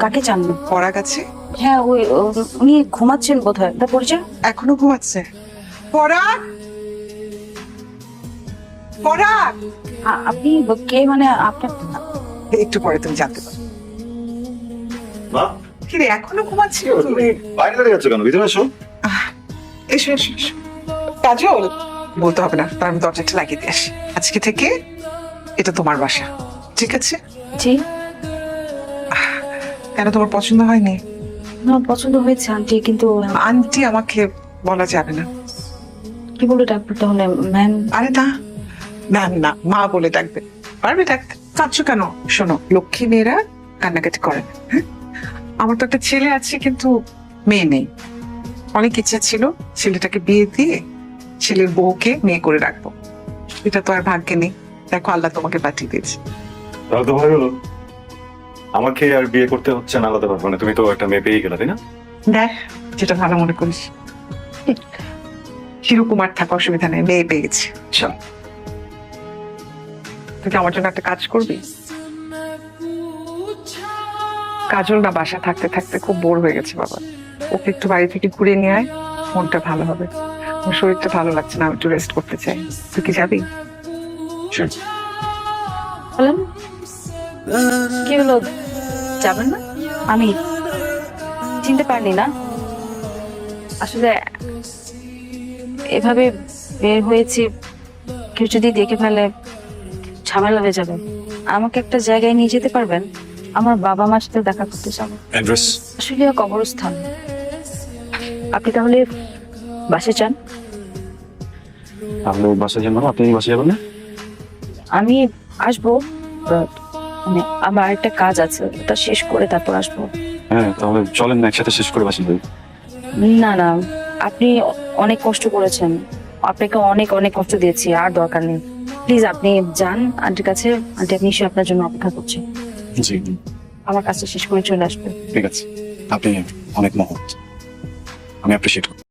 কাকে চান? পড়া গেছে? হ্যাঁ, উনি ঘুমাচ্ছেন বোধহয়। তার পরিচয়? এখনো ঘুমাচ্ছে? পড়া পড়া আপনি কে? মানে আপনার একটু পরে তুমি জানতে পারো। মা, কিরে এখনো ঘুমাচ্ছি? বাইরে দাঁড়িয়ে আছো কেন? ভিতরে এসো। এসো এসো এসো। কাজল, বলতে হবে না, তার আমি দরজাটা লাগিয়ে দিয়ে আসি। আজকে থেকে এটা তোমার বাসা, ঠিক আছে? জি কেন, তোমার পছন্দ হয়নি? না, পছন্দ হয়েছে আন্টি, কিন্তু আন্টি আমাকে বলা যাবে না। কি বলে ডাক্তার তাহলে? ম্যাম? আরে না, ম্যাম না, মা বলে ডাকবে। পারবে ডাকতে? কাঁদছো কেন? শোনো, লক্ষ্মী মেয়েরা কান্নাকাটি করে না, হ্যাঁ? আমার তো একটা ছেলে আছে, কিন্তু মেয়ে নেই। অনেক ইচ্ছা ছিল ছেলেটাকে বিয়ে দিয়ে ছেলের বউকে মেয়ে করে রাখবো। এটা তো আর ভাগ্যে নেই। দেখো, আল্লাহ তোমাকে পাঠিয়ে দিয়েছে। তাহলে তো ভালো হলো। আমাকে আর বিয়ে করতে হচ্ছে না আলাদা ভাবে, মানে তুমি তো একটা মেয়ে পেয়ে গেলে, তাই না? দেখ, যেটা ভালো মনে করিস। চিরকুমার থাকা অসুবিধা নেই, মেয়ে পেয়ে গেছি। চল, তুই কি আমার জন্য একটা কাজ করবি? কাজল না বাসা থাকতে থাকতে খুব বোর হয়ে গেছে বাবা। ওকে একটু বাড়ি থেকে ঘুরে নিয়ে আয়, মনটা ভালো হবে। ওর শরীরটা ভালো লাগছে না, আমি একটু রেস্ট করতে চাই। তুই কি যাবি? বলেন, কি হলো? যাবেন না? আমি চিনতে পারিনি না আসলে। এভাবে বের হয়েছি, কেউ যদি দেখে ফেলে ঝামেলা হয়ে যাবে। আমাকে একটা জায়গায় নিয়ে যেতে পারবেন? আমার বাবা মার সাথে দেখা করতে চাবো। অ্যাড্রেস? আসলে কবরস্থান। আপনি তাহলে বাসে যান। তাহলে বাসায় যান, আপনি বাসায় যাবেন না? আমি আসবো, but মানে আমার আরেকটা কাজ আছে, ওটা শেষ করে তারপর আসবো। হ্যাঁ, তাহলে চলেন না, একসাথে শেষ করে বাসায় যাই। না না, আপনি অনেক কষ্ট করেছেন, আপনাকে অনেক অনেক কষ্ট দিয়েছি, আর দরকার নেই। প্লিজ আপনি যান আন্টির কাছে। আন্টি আপনি এসে আপনার জন্য অপেক্ষা করছে। জি, আমার কাজটা শেষ করে চলে আসবে। ঠিক আছে। আপনি অনেক মহৎ, আমি অ্যাপ্রিসিয়েট করি।